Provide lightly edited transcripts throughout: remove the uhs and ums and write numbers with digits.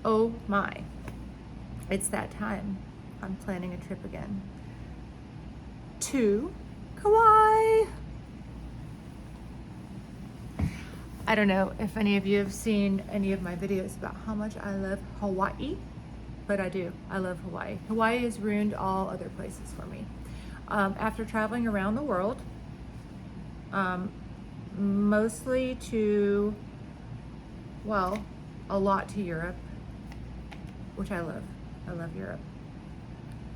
Oh my, it's that time. I'm planning a trip again to Kauai. I don't know if any of you have seen any of my videos about how much I love Hawaii, but I do. I love Hawaii. Hawaii has ruined all other places for me. After traveling around the world, mostly to, well, a lot to Europe, which I love. I love Europe.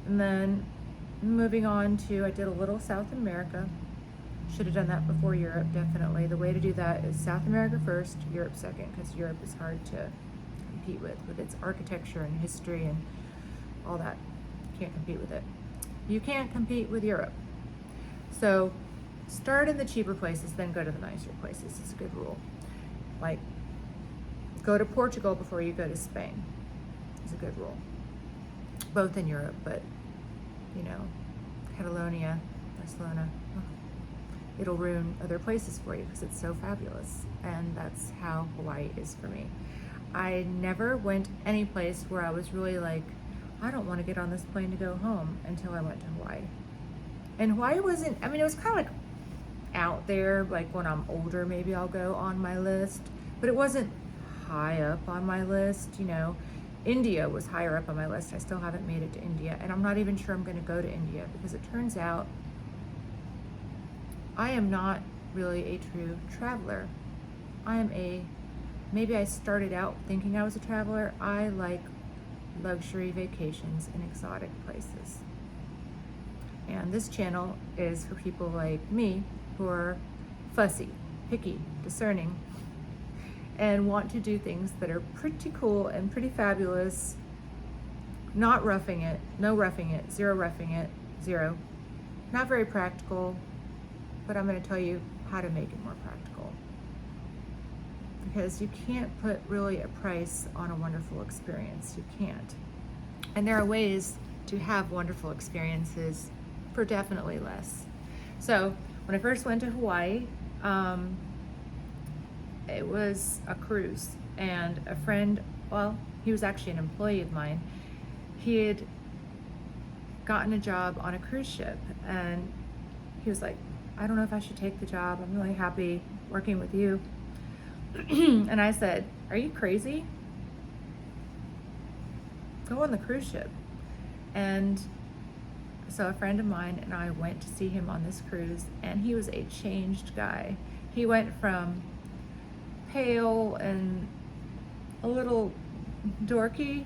And then moving on to, I did a little South America. Should have done that before Europe, definitely. The way to do that is South America first, Europe second, because Europe is hard to compete with its architecture and history and all that. Can't compete with it. You can't compete with Europe. So start in the cheaper places, then go to the nicer places. It's a good rule. Like, go to Portugal before you go to Spain. It's a good rule. Both in Europe, but, you know, Catalonia, Barcelona, it'll ruin other places for you because it's so fabulous. And that's how Hawaii is for me. I never went any place where I was really like, I don't want to get on this plane to go home, until I went to Hawaii. And Hawaii wasn't, I mean, it was kind of like out there, like when I'm older, maybe I'll go on my list, but it wasn't high up on my list, you know. India was higher up on my list. I still haven't made it to India, and I'm not even sure I'm going to go to India because it turns out I am not really a true traveler. Maybe I started out thinking I was a traveler. I like luxury vacations in exotic places. And this channel is for people like me who are fussy, picky, discerning, and want to do things that are pretty cool and pretty fabulous. Not roughing it, no roughing it, zero roughing it, zero. Not very practical, but I'm going to tell you how to make it more practical. Because you can't put really a price on a wonderful experience. You can't. And there are ways to have wonderful experiences for definitely less. So when I first went to Hawaii, it was a cruise, and a friend, well, he was actually an employee of mine. He had gotten a job on a cruise ship, and he was like, I don't know if I should take the job. I'm really happy working with you. And I said, are you crazy? Go on the cruise ship. And so a friend of mine and I went to see him on this cruise, and he was a changed guy. He went from pale and a little dorky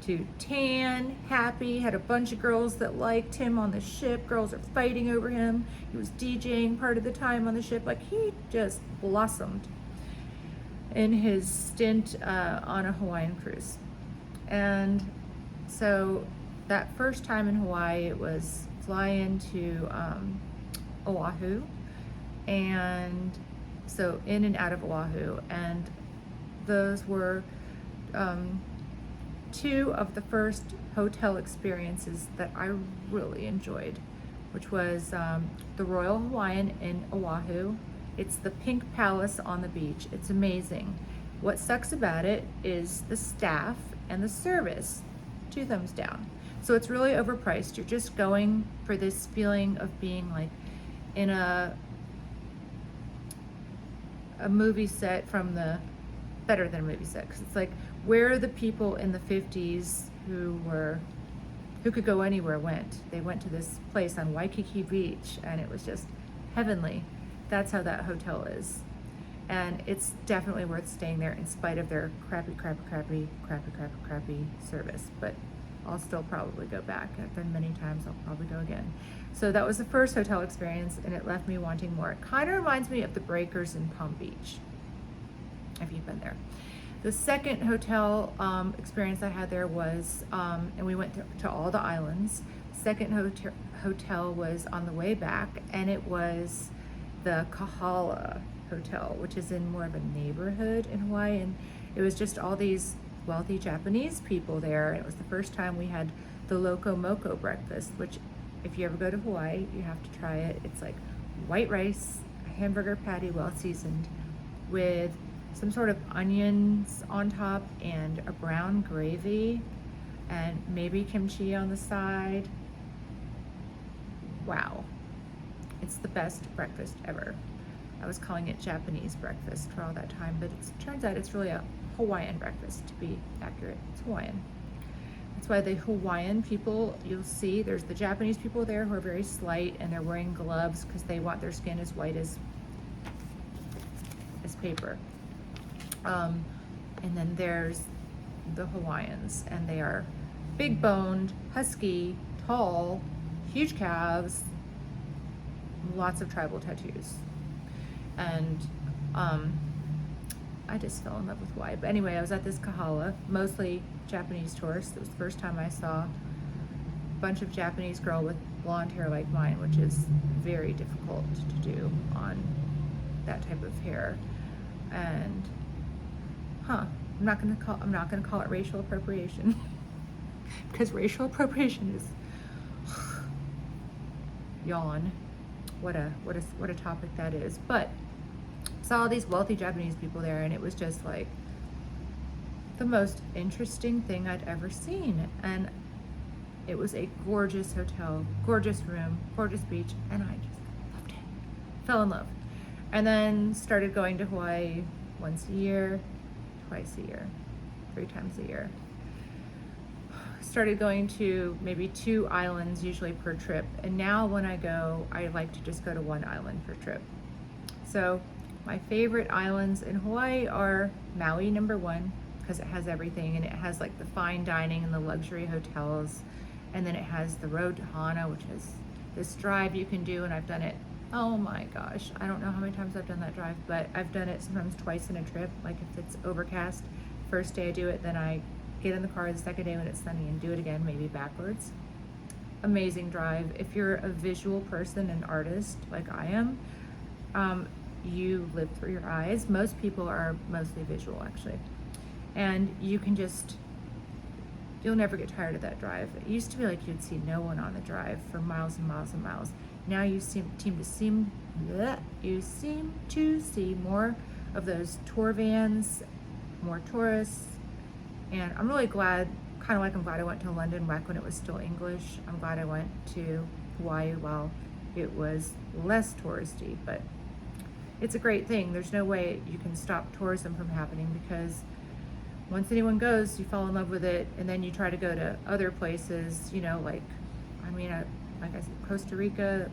to tan, happy, had a bunch of girls that liked him on the ship. Girls are fighting over him. He was DJing part of the time on the ship. Like, he just blossomed in his stint on a Hawaiian cruise. And so that first time in Hawaii, it was fly into Oahu, and so in and out of Oahu, and those were two of the first hotel experiences that I really enjoyed, which was the Royal Hawaiian in Oahu. It's the Pink Palace on the beach. It's amazing. What sucks about it is the staff and the service. 2 thumbs down. So it's really overpriced. You're just going for this feeling of being like in a movie set from the, better than a movie set, because it's like, where are the people in the 50s who could go anywhere went? They went to this place on Waikiki Beach, and it was just heavenly. That's how that hotel is. And it's definitely worth staying there in spite of their crappy service. But I'll still probably go back. I've been many times, I'll probably go again. So that was the first hotel experience, and it left me wanting more. It kind of reminds me of the Breakers in Palm Beach, if you've been there. The second hotel experience I had there was, and we went to all the islands. Second hotel was on the way back, and it was the Kahala Hotel, which is in more of a neighborhood in Hawaii, and it was just all these wealthy Japanese people there. And it was the first time we had the Loco Moco breakfast, which if you ever go to Hawaii, you have to try it. It's like white rice, a hamburger patty well seasoned with some sort of onions on top and a brown gravy and maybe kimchi on the side. Wow. It's the best breakfast ever. I was calling it Japanese breakfast for all that time, but it turns out it's really a Hawaiian breakfast, to be accurate. It's Hawaiian. That's why the Hawaiian people, you'll see, there's the Japanese people there who are very slight and they're wearing gloves because they want their skin as white as paper. And then there's the Hawaiians, and they are big boned, husky, tall, huge calves, lots of tribal tattoos. And I just fell in love with Hawaii. But anyway, I was at this kahala, mostly Japanese tourists. It was the first time I saw a bunch of Japanese girl with blonde hair like mine, which is very difficult to do on that type of hair. And I'm not gonna call it racial appropriation because racial appropriation is yawn. What a topic that is. But saw all these wealthy Japanese people there, and it was just like the most interesting thing I'd ever seen. And it was a gorgeous hotel, gorgeous room, gorgeous beach, and I just loved it. Fell in love. And then started going to Hawaii once a year, twice a year, 3 times a year. Started going to maybe 2 islands usually per trip. And now when I go, I like to just go to 1 island per trip. So my favorite islands in Hawaii are Maui, number 1, because it has everything, and it has like the fine dining and the luxury hotels. And then it has the road to Hana, which is this drive you can do, and I've done it. Oh my gosh, I don't know how many times I've done that drive, but I've done it sometimes twice in a trip. Like if it's overcast, first day I do it, then I get in the car the second day when it's sunny and do it again, maybe backwards. Amazing drive. If you're a visual person, an artist like I am, you live through your eyes. Most people are mostly visual, actually. And you can just, you'll never get tired of that drive. It used to be like you'd see no one on the drive for miles and miles and miles. Now you seem to see more of those tour vans, more tourists. And I'm really glad, kind of like I'm glad I went to London back when it was still English. I'm glad I went to Hawaii while it was less touristy, but it's a great thing. There's no way you can stop tourism from happening, because once anyone goes, you fall in love with it, and then you try to go to other places, like I said, Costa Rica,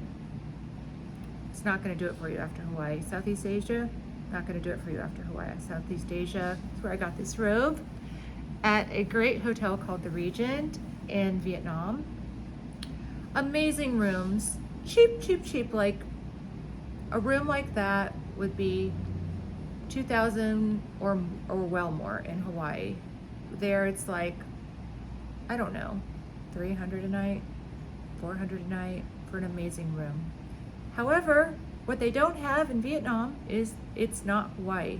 it's not going to do it for you after Hawaii. Southeast Asia, not going to do it for you after Hawaii. Southeast Asia is where I got this robe at a great hotel called the Regent in Vietnam. Amazing rooms, cheap. Like a room like that would be $2,000 or well more in Hawaii. There it's like, I don't know, $300 a night, $400 a night for an amazing room. However, what they don't have in Vietnam is it's not Hawaii.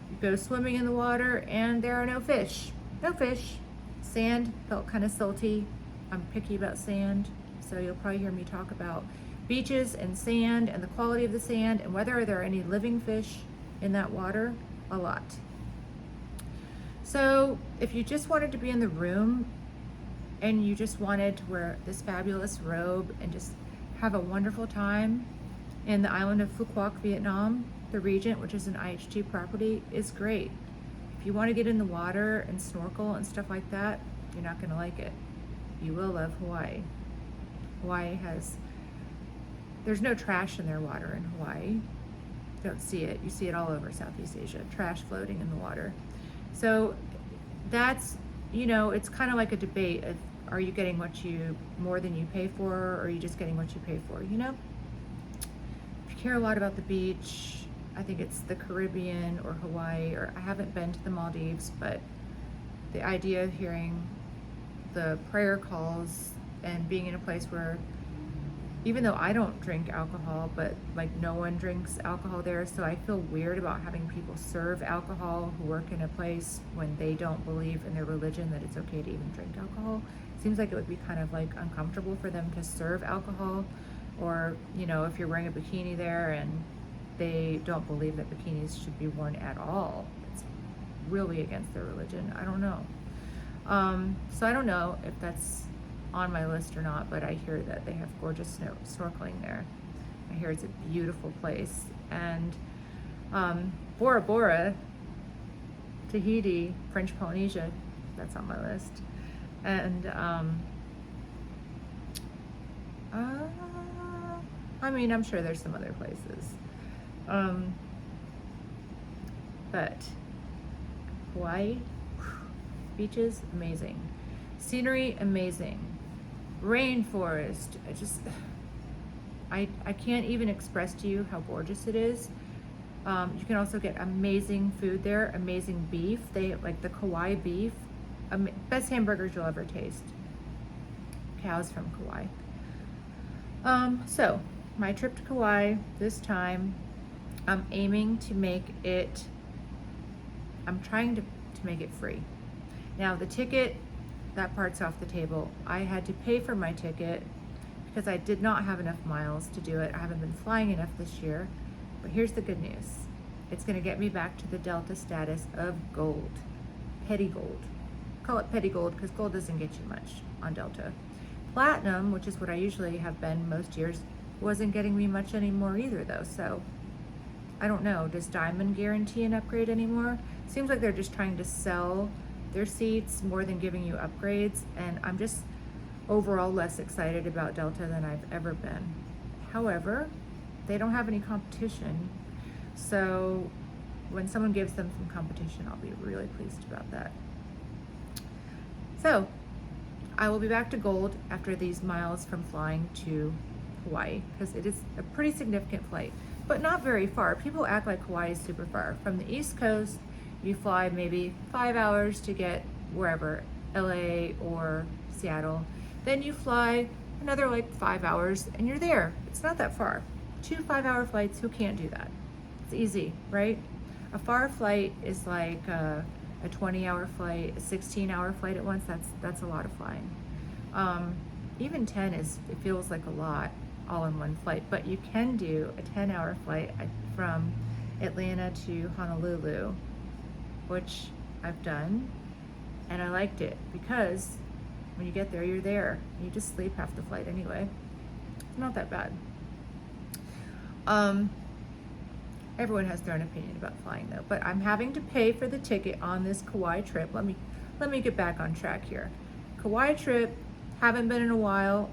You go swimming in the water and there are no fish. No fish. Sand felt kind of salty. I'm picky about sand, so you'll probably hear me talk about beaches and sand and the quality of the sand and whether there are any living fish in that water a lot. So if you just wanted to be in the room and you just wanted to wear this fabulous robe and just have a wonderful time in the island of Phu Quoc, Vietnam, the Regent, which is an IHG property, is great. If you want to get in the water and snorkel and stuff like that, you're not going to like it. You will love Hawaii. Hawaii there's no trash in their water in Hawaii. You don't see it. You see it all over Southeast Asia, trash floating in the water. So that's, it's kind of like a debate of, are you getting more than you pay for, or are you just getting what you pay for, If you care a lot about the beach, I think it's the Caribbean or Hawaii, or I haven't been to the Maldives, but the idea of hearing the prayer calls and being in a place where, even though I don't drink alcohol, but like no one drinks alcohol there, so I feel weird about having people serve alcohol who work in a place when they don't believe in their religion that it's okay to even drink alcohol. It seems like it would be kind of like uncomfortable for them to serve alcohol, or if you're wearing a bikini there and they don't believe that bikinis should be worn at all. really against their religion. I don't know. So I don't know if that's on my list or not, but I hear that they have gorgeous snorkeling there. I hear it's a beautiful place. And Bora Bora, Tahiti, French Polynesia, that's on my list. And I mean, I'm sure there's some other places. But Hawaii, beaches, amazing. Scenery, amazing. Rainforest, I can't even express to you how gorgeous it is. You can also get amazing food there, amazing beef. They like the Kauai beef, best hamburgers you'll ever taste. Cows from Kauai. So my trip to Kauai this time, I'm aiming to make it, I'm trying to make it free. Now the ticket, that part's off the table. I had to pay for my ticket because I did not have enough miles to do it. I haven't been flying enough this year. But here's the good news. It's gonna get me back to the Delta status of gold, petty gold. Call it petty gold because gold doesn't get you much on Delta. Platinum, which is what I usually have been most years, wasn't getting me much anymore either though. So I don't know, does Diamond guarantee an upgrade anymore? Seems like they're just trying to sell their seats more than giving you upgrades. And I'm just overall less excited about Delta than I've ever been. However, they don't have any competition. So when someone gives them some competition, I'll be really pleased about that. So I will be back to gold after these miles from flying to Hawaii because it is a pretty significant flight, but not very far. People act like Hawaii is super far. From the East Coast, you fly maybe 5 hours to get wherever, LA or Seattle. Then you fly another like 5 hours and you're there. It's not that far. 2 5-hour flights, who can't do that? It's easy, right? A far flight is like a 20-hour flight, a 16-hour flight at once. That's a lot of flying. Even 10 it feels like a lot all in one flight, but you can do a 10-hour flight from Atlanta to Honolulu, which I've done, and I liked it because when you get there, you're there. You just sleep half the flight anyway. It's not that bad. Everyone has their own opinion about flying though, but I'm having to pay for the ticket on this Kauai trip. Let me get back on track here. Kauai trip, haven't been in a while.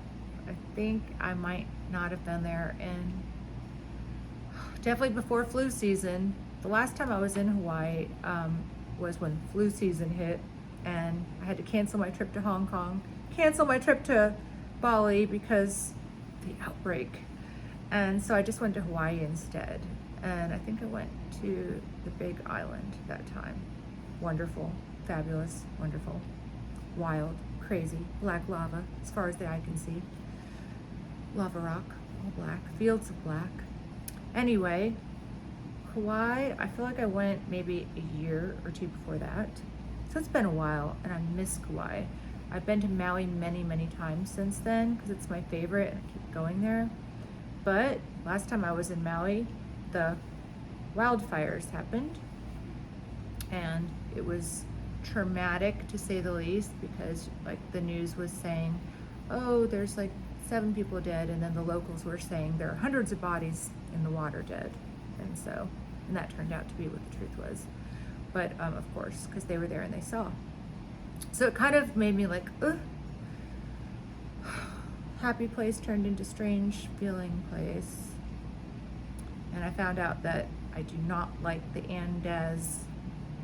I think I might not have been there in definitely before flu season. The last time I was in Hawaii was when flu season hit, and I had to cancel my trip to Hong Kong, cancel my trip to Bali because of the outbreak. And so I just went to Hawaii instead. And I think I went to the Big Island that time. Wonderful, fabulous, wonderful, wild, crazy, black lava as far as the eye can see. Lava rock, all black, fields of black. Anyway, Kauai, I feel like I went maybe a year or two before that. So it's been a while and I miss Kauai. I've been to Maui many, many times since then because it's my favorite and I keep going there. But last time I was in Maui, the wildfires happened and it was traumatic to say the least because like the news was saying, oh, there's like 7 people dead, and then the locals were saying there are hundreds of bodies in the water dead. And that turned out to be what the truth was. But of course, because they were there and they saw. So it kind of made me like, ugh. Happy place turned into strange feeling place. And I found out that I do not like the Andes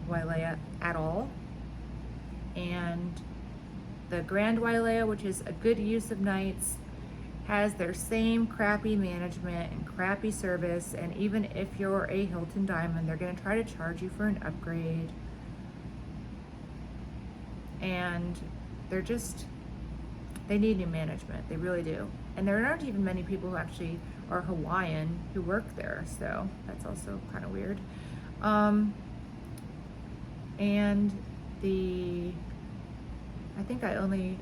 Wailea at all. And the Grand Wailea, which is a good use of nights, has their same crappy management and crappy service. And even if you're a Hilton Diamond, they're gonna try to charge you for an upgrade. And they need new management, they really do. And there aren't even many people who actually are Hawaiian who work there, so that's also kind of weird. And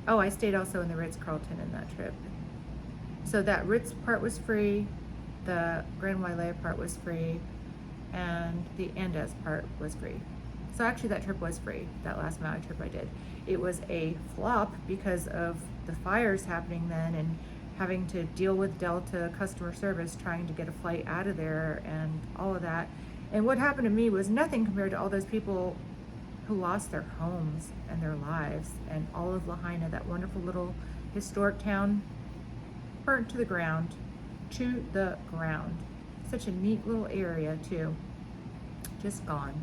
I stayed also in the Ritz-Carlton in that trip. So that Ritz part was free, the Grand Wailea part was free, and the Andes part was free. So actually that trip was free, that last Maui trip I did. It was a flop because of the fires happening then and having to deal with Delta customer service trying to get a flight out of there and all of that. And what happened to me was nothing compared to all those people who lost their homes and their lives, and all of Lahaina, that wonderful little historic town, burnt to the ground. To the ground. Such a neat little area too. Just gone.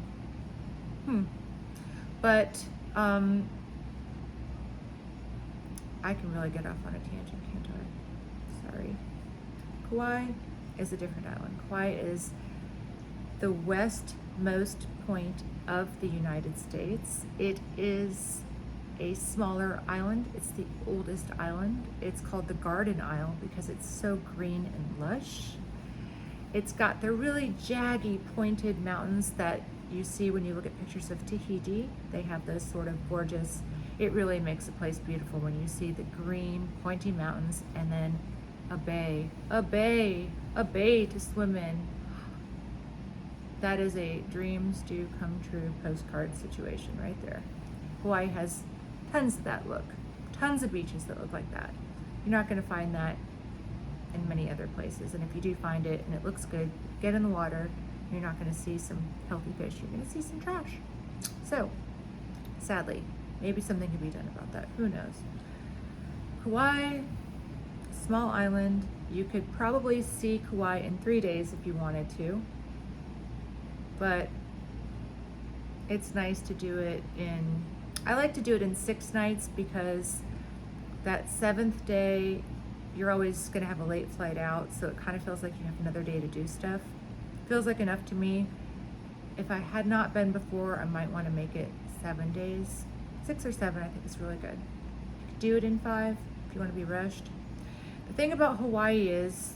But I can really get off on a tangent, can't I? Sorry. Kauai is a different island. Kauai is the westmost point of the United States. It is a smaller island. It's the oldest island. It's called the Garden Isle because it's so green and lush. It's got the really jaggy, pointed mountains that you see when you look at pictures of Tahiti. They have those sort of gorgeous, it really makes a place beautiful when you see the green, pointy mountains and then a bay to swim in. That is a dreams do come true postcard situation right there. Hawaii has tons of that look, tons of beaches that look like that. You're not going to find that in many other places. And if you do find it and it looks good, get in the water. You're not going to see some healthy fish. You're going to see some trash. So, sadly, maybe something could be done about that. Who knows? Kauai, small island. You could probably see Kauai in 3 days if you wanted to. But it's nice to do it in, I like to do it in 6 nights because that 7th day, you're always going to have a late flight out, so it kind of feels like you have another day to do stuff. Feels like enough to me. If I had not been before, I might want to make it 7 days. 6 or 7, I think is really good. You could do it in 5 if you want to be rushed. The thing about Hawaii is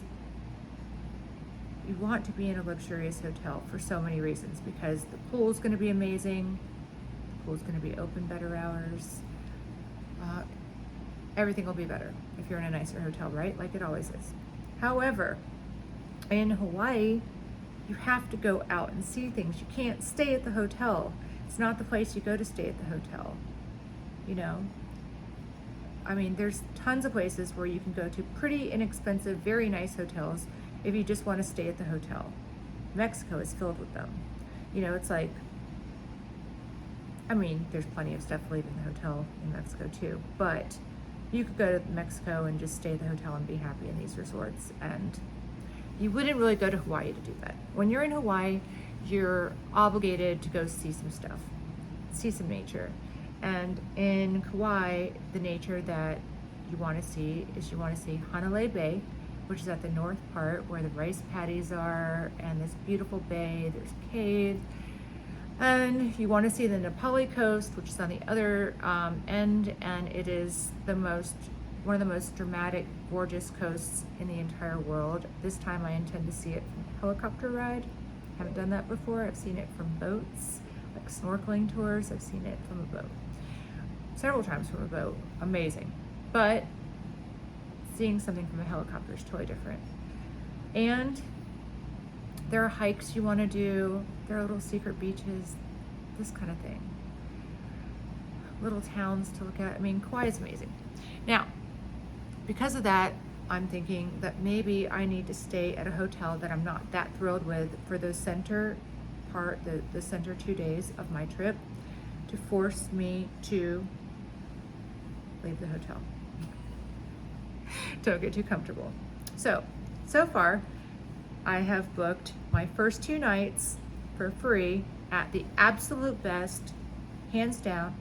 you want to be in a luxurious hotel for so many reasons, because the pool is going to be amazing. The pool is going to be open better hours. Everything will be better if you're in a nicer hotel, right? Like it always is. However, in Hawaii, you have to go out and see things. You can't stay at the hotel. It's not the place you go to stay at the hotel. You know? I mean, there's tons of places where you can go to pretty inexpensive, very nice hotels if you just want to stay at the hotel. Mexico is filled with them. You know, it's like, I mean, there's plenty of stuff leaving the hotel in Mexico too, but you could go to Mexico and just stay at the hotel and be happy in these resorts. And you wouldn't really go to Hawaii to do that. When you're in Hawaii, you're obligated to go see some stuff, see some nature. And in Kauai, the nature that you want to see is you want to see Hanalei Bay, which is at the north part where the rice paddies are and this beautiful bay. There's caves. And you want to see the Nepali coast, which is on the other end, and it is one of the most dramatic, gorgeous coasts in the entire world. This time I intend to see it from a helicopter ride. Haven't done that before. I've seen it from boats, like snorkeling tours. I've seen it from a boat. Several times from a boat. Amazing. But seeing something from a helicopter is totally different. And there are hikes you want to do. There are little secret beaches, this kind of thing. Little towns to look at. I mean, Kauai is amazing. Now, because of that, I'm thinking that maybe I need to stay at a hotel that I'm not that thrilled with for the center part, the center 2 days of my trip, to force me to leave the hotel. Don't get too comfortable. So far, I have booked my first 2 nights for free at the absolute best, hands down,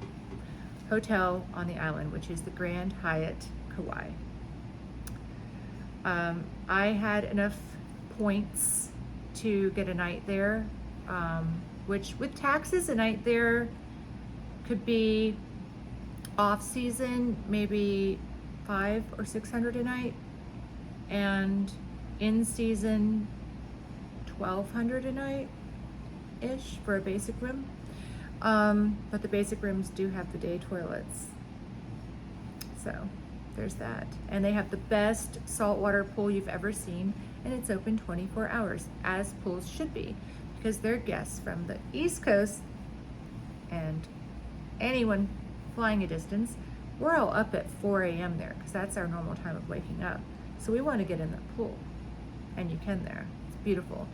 hotel on the island, which is the Grand Hyatt Kauai. I had enough points to get a night there, which with taxes, a night there could be off season, maybe $500 or $600 a night, and in season $1,200 a night ish for a basic room. But the basic rooms do have the day toilets, so there's that. And they have the best saltwater pool you've ever seen, and it's open 24 hours, as pools should be, because their guests from the East Coast And anyone flying a distance, we're all up at 4 a.m. there because that's our normal time of waking up. So we want to get in that pool, and you can there. It's beautiful.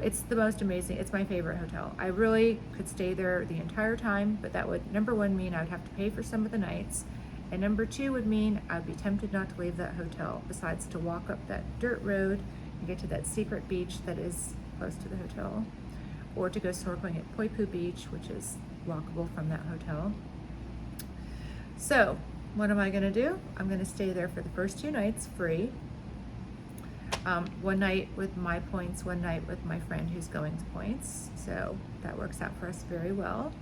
It's the most amazing. It's my favorite hotel. I really could stay there the entire time, but that would, number one, mean I would have to pay for some of the nights, and number two would mean I'd be tempted not to leave that hotel, besides to walk up that dirt road and get to that secret beach that is close to the hotel, or to go snorkeling at Poipu Beach, which is walkable from that hotel. So what am I going to do? I'm going to stay there for the first 2 nights free. One night with my points, one night with my friend who's going to points. So that works out for us very well.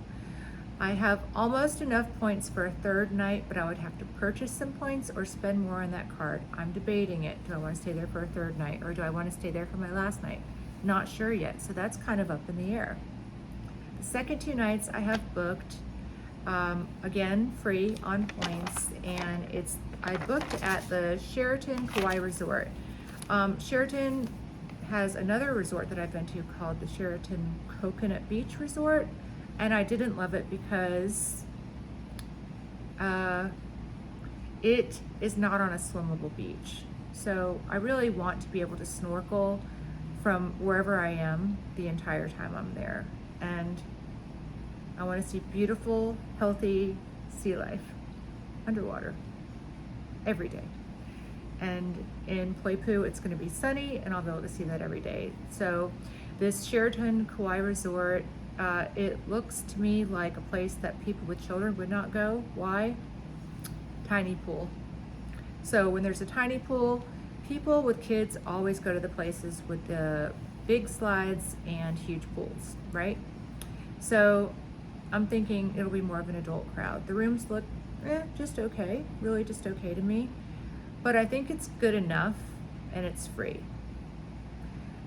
I have almost enough points for a 3rd night, but I would have to purchase some points or spend more on that card. I'm debating it. Do I want to stay there for a 3rd night, or do I want to stay there for my last night? Not sure yet. So that's kind of up in the air. The second 2 nights I have booked, again, free on points, and I booked at the Sheraton Kauai Resort. Sheraton has another resort that I've been to called the Sheraton Coconut Beach Resort, and I didn't love it because it is not on a swimmable beach. So I really want to be able to snorkel from wherever I am the entire time I'm there. And I want to see beautiful, healthy sea life underwater every day. And in Poipu, it's going to be sunny, and I'll be able to see that every day. So this Sheraton Kauai Resort, it looks to me like a place that people with children would not go. Why? Tiny pool. So when there's a tiny pool, people with kids always go to the places with the big slides and huge pools, right? So I'm thinking it'll be more of an adult crowd. The rooms look just okay, really just okay to me. But I think it's good enough, and it's free.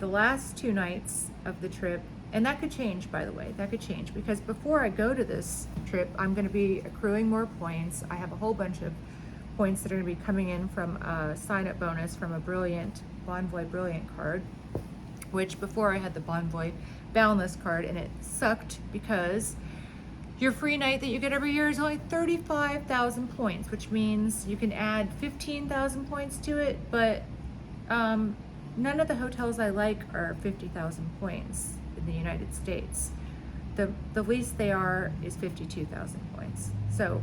The last 2 nights of the trip, and that could change, by the way, that could change, because before I go to this trip, I'm going to be accruing more points. I have a whole bunch of points that are going to be coming in from a sign-up bonus from a Bonvoy Brilliant card, which before I had the Bonvoy Boundless card, and it sucked because your free night that you get every year is only 35,000 points, which means you can add 15,000 points to it, but none of the hotels I like are 50,000 points in the United States. The least they are is 52,000 points. So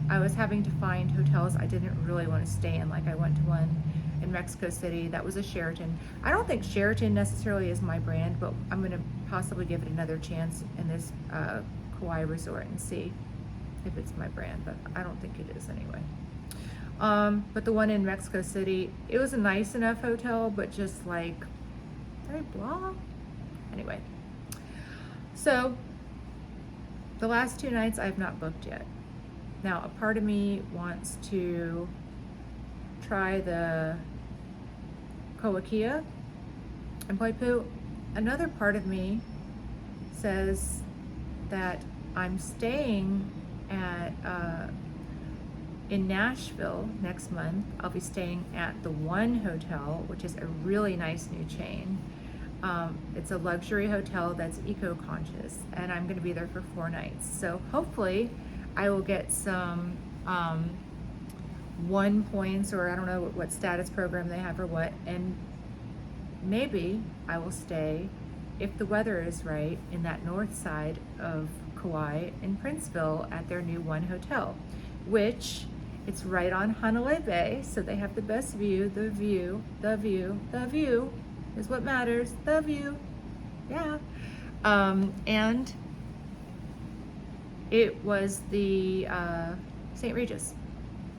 I was having to find hotels I didn't really want to stay in. Like I went to one in Mexico City that was a Sheraton. I don't think Sheraton necessarily is my brand, but I'm going to possibly give it another chance in this Kauai Resort and see if it's my brand, but I don't think it is anyway. But the one in Mexico City, it was a nice enough hotel, but just like very blah. Anyway, so the last 2 nights I've not booked yet. Now, a part of me wants to try the Kauai and Poipu. Another part of me says that I'm staying at in Nashville next month. I'll be staying at the One Hotel, which is a really nice new chain. It's a luxury hotel that's eco-conscious, and I'm going to be there for 4 nights. So hopefully I will get some 1 points, or I don't know what status program they have or what, and maybe I will stay, if the weather is right, in that north side of Kauai in Princeville at their new One Hotel, which it's right on Hanalei Bay, so they have the best view. The view is what matters. The view, yeah. And it was the St. Regis.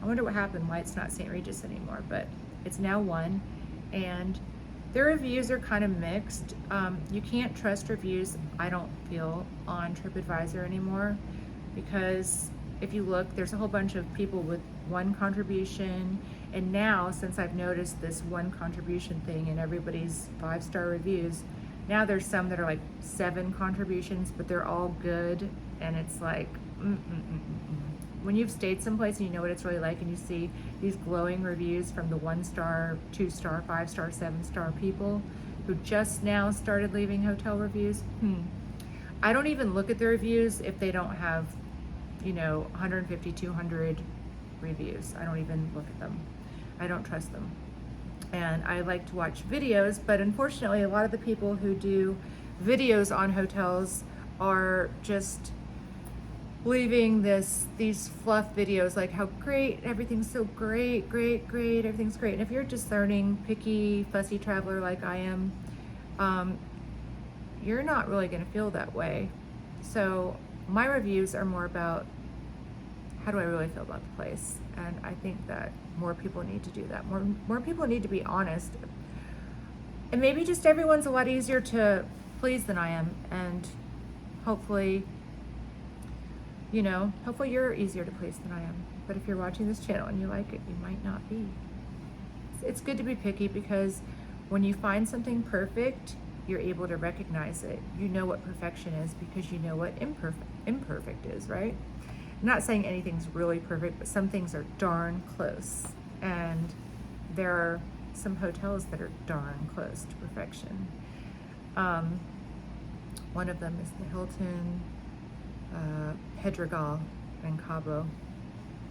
I wonder what happened, why it's not St. Regis anymore, but it's now One, and their reviews are kind of mixed. You can't trust reviews, I don't feel, on TripAdvisor anymore, because if you look, there's a whole bunch of people with 1 contribution, and now, since I've noticed this 1 contribution thing in everybody's 5-star reviews, now there's some that are like 7 contributions, but they're all good, and it's like, when you've stayed someplace and you know what it's really like, and you see these glowing reviews from the 1-star, 2-star, 5-star, 7-star people who just now started leaving hotel reviews, I don't even look at the reviews if they don't have, 150, 200 reviews. I don't even look at them. I don't trust them. And I like to watch videos, but unfortunately, a lot of the people who do videos on hotels are just leaving these fluff videos like how great, everything's so great, everything's great. And if you're a discerning, picky, fussy traveler like I am, you're not really going to feel that way. So my reviews are more about how do I really feel about the place. And I think that more people need to do that. More people need to be honest. And maybe just everyone's a lot easier to please than I am. And hopefully, hopefully you're easier to please than I am. But if you're watching this channel and you like it, you might not be. It's good to be picky because when you find something perfect, you're able to recognize it. You know what perfection is because you know what imperfect is, right? I'm not saying anything's really perfect, but some things are darn close. And there are some hotels that are darn close to perfection. One of them is the Hilton Pedregal in Cabo.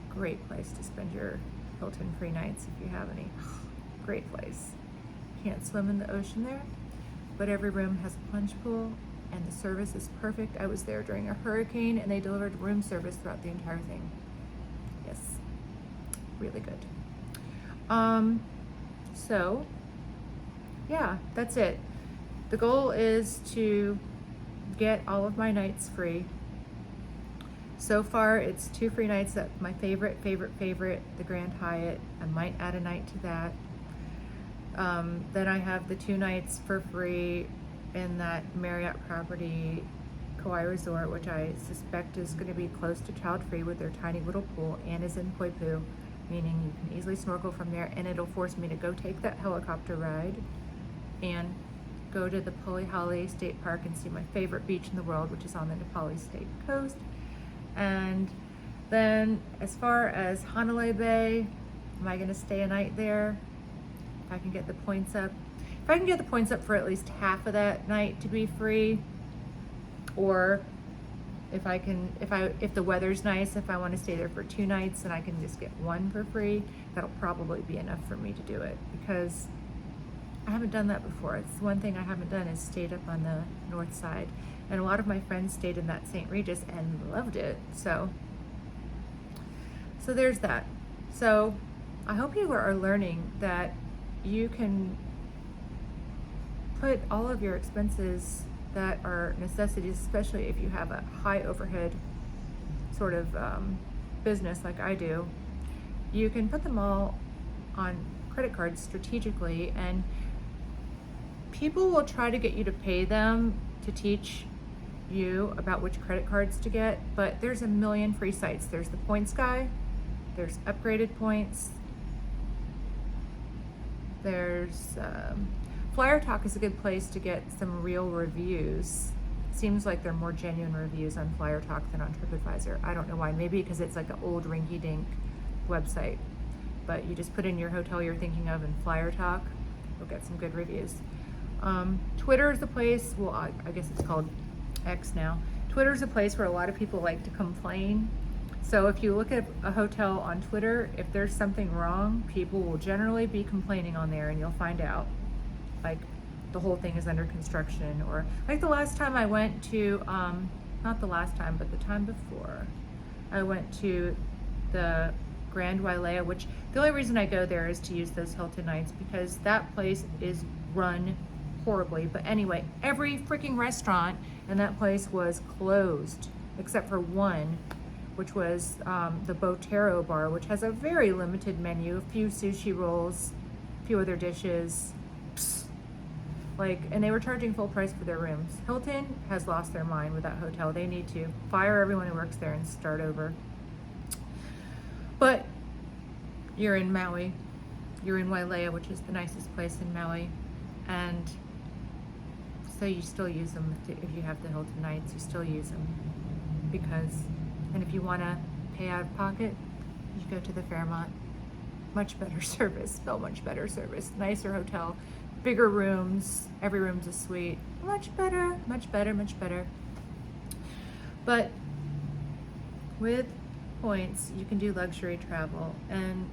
Great place to spend your Hilton free nights if you have any. Great place. Can't swim in the ocean there, but every room has a plunge pool and the service is perfect. I was there during a hurricane and they delivered room service throughout the entire thing. Yes, really good. So yeah, that's it. The goal is to get all of my nights free. So far, it's 2 free nights at my favorite, the Grand Hyatt. I might add a night to that. Then I have the 2 nights for free in that Marriott property, Kauai Resort, which I suspect is going to be close to child-free with their tiny little pool and is in Poipu, meaning you can easily snorkel from there, and it'll force me to go take that helicopter ride and go to the Polihali State Park and see my favorite beach in the world, which is on the Nepali State Coast. And then as far as Hanalei Bay, am I going to stay a night there? If I can get the points up. If I can get the points up for at least half of that night to be free, or if the weather's nice, if I want to stay there for 2 nights and I can just get 1 for free, that'll probably be enough for me to do it, because I haven't done that before. It's one thing I haven't done is stayed up on the north side. And a lot of my friends stayed in that St. Regis and loved it. So there's that. So I hope you are learning that you can put all of your expenses that are necessities, especially if you have a high overhead sort of business like I do, you can put them all on credit cards strategically, and people will try to get you to pay them to teach you about which credit cards to get, but there's a million free sites. There's the Points Guy, there's Upgraded Points, there's Flyer Talk is a good place to get some real reviews. Seems like they're more genuine reviews on Flyer Talk than on TripAdvisor. I don't know why. Maybe because it's like an old rinky-dink website. But you just put in your hotel you're thinking of in Flyer Talk, you'll get some good reviews. Twitter is the place, well, I guess it's called X now. Twitter is a place where a lot of people like to complain. So if you look at a hotel on Twitter, if there's something wrong, people will generally be complaining on there, and you'll find out. Like the whole thing is under construction, or like the last time I went to, not the last time, but the time before, I went to the Grand Wailea, which the only reason I go there is to use those Hilton nights because that place is run horribly. But anyway, every freaking restaurant in that place was closed except for one, which was the Botero bar, which has a very limited menu, a few sushi rolls, a few other dishes. And they were charging full price for their rooms. Hilton has lost their mind with that hotel. They need to fire everyone who works there and start over. But you're in Maui, you're in Wailea, which is the nicest place in Maui, and so you still use them. If you have the Hilton nights, you still use them because, and if you want to pay out of pocket, you go to the Fairmont. Much better service, so much better service, nicer hotel, bigger rooms, every room's a suite, much better, much better, much better. But with points, you can do luxury travel, and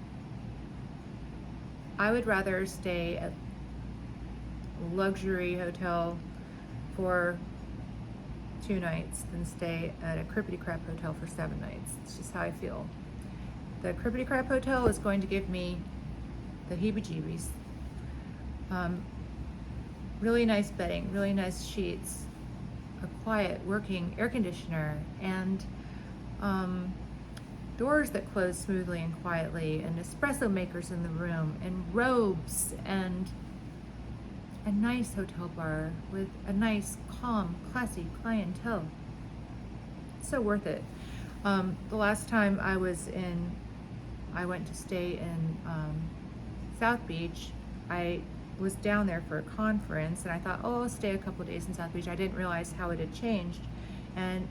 I would rather stay at a luxury hotel for 2 nights than stay at a crippity crap hotel for 7 nights. It's just how I feel. The crippity crap hotel is going to give me the heebie-jeebies. Really nice bedding, really nice sheets, a quiet working air conditioner, and doors that close smoothly and quietly, and espresso makers in the room, and robes, and a nice hotel bar with a nice, calm, classy clientele. So worth it. The last time I went to stay in South Beach, I was down there for a conference, and I thought, oh, I'll stay a couple of days in South Beach. I didn't realize how it had changed. And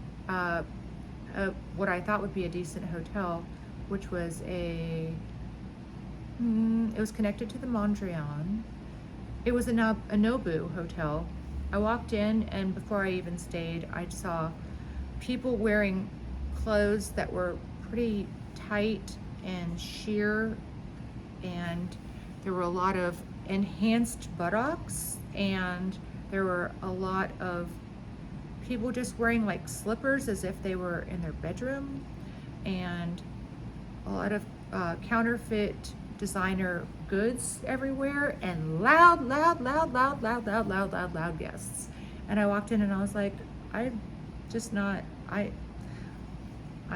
what I thought would be a decent hotel, which was it was connected to the Mondrian. It was a Nobu hotel. I walked in, and before I even stayed, I saw people wearing clothes that were pretty tight and sheer, and there were a lot of enhanced buttocks, and there were a lot of people just wearing like slippers as if they were in their bedroom, and a lot of counterfeit designer goods everywhere, and loud guests. And I walked in and I was like, I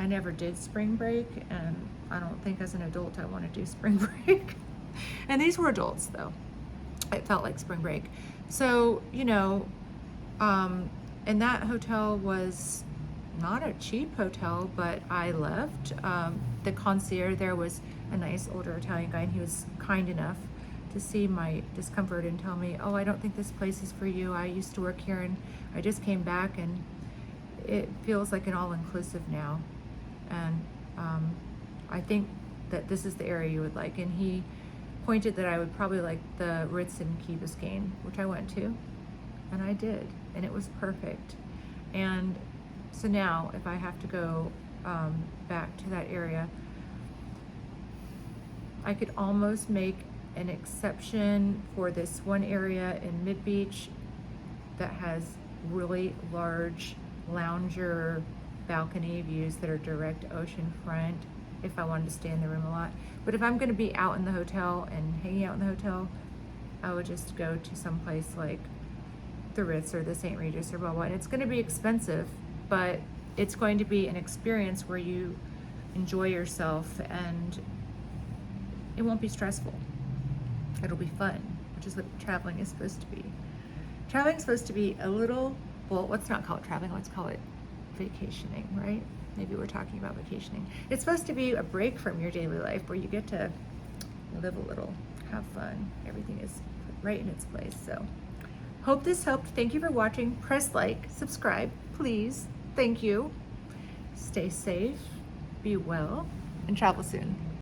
never did spring break, and I don't think as an adult I want to do spring break. And these were adults though. It felt like spring break. So, and that hotel was not a cheap hotel, but I left. The concierge there was a nice older Italian guy, and he was kind enough to see my discomfort and tell me, oh, I don't think this place is for you. I used to work here, and I just came back, and it feels like an all-inclusive now. And I think that this is the area you would like. And he pointed that I would probably like the Ritz in Key Biscayne, which I went to, and I did, and it was perfect. And so now, if I have to go back to that area, I could almost make an exception for this one area in Mid Beach that has really large lounger balcony views that are direct ocean front, if I wanted to stay in the room a lot. But if I'm going to be out in the hotel and hanging out in the hotel, I would just go to some place like the Ritz or the St. Regis or blah blah. And it's going to be expensive, but it's going to be an experience where you enjoy yourself, and it won't be stressful. It'll be fun, which is what traveling is supposed to be. Traveling is supposed to be a little, well, let's not call it traveling, let's call it vacationing, right? Maybe we're talking about vacationing. It's supposed to be a break from your daily life where you get to live a little, have fun. Everything is put right in its place. So hope this helped. Thank you for watching. Press like, subscribe, please. Thank you. Stay safe, be well, and travel soon.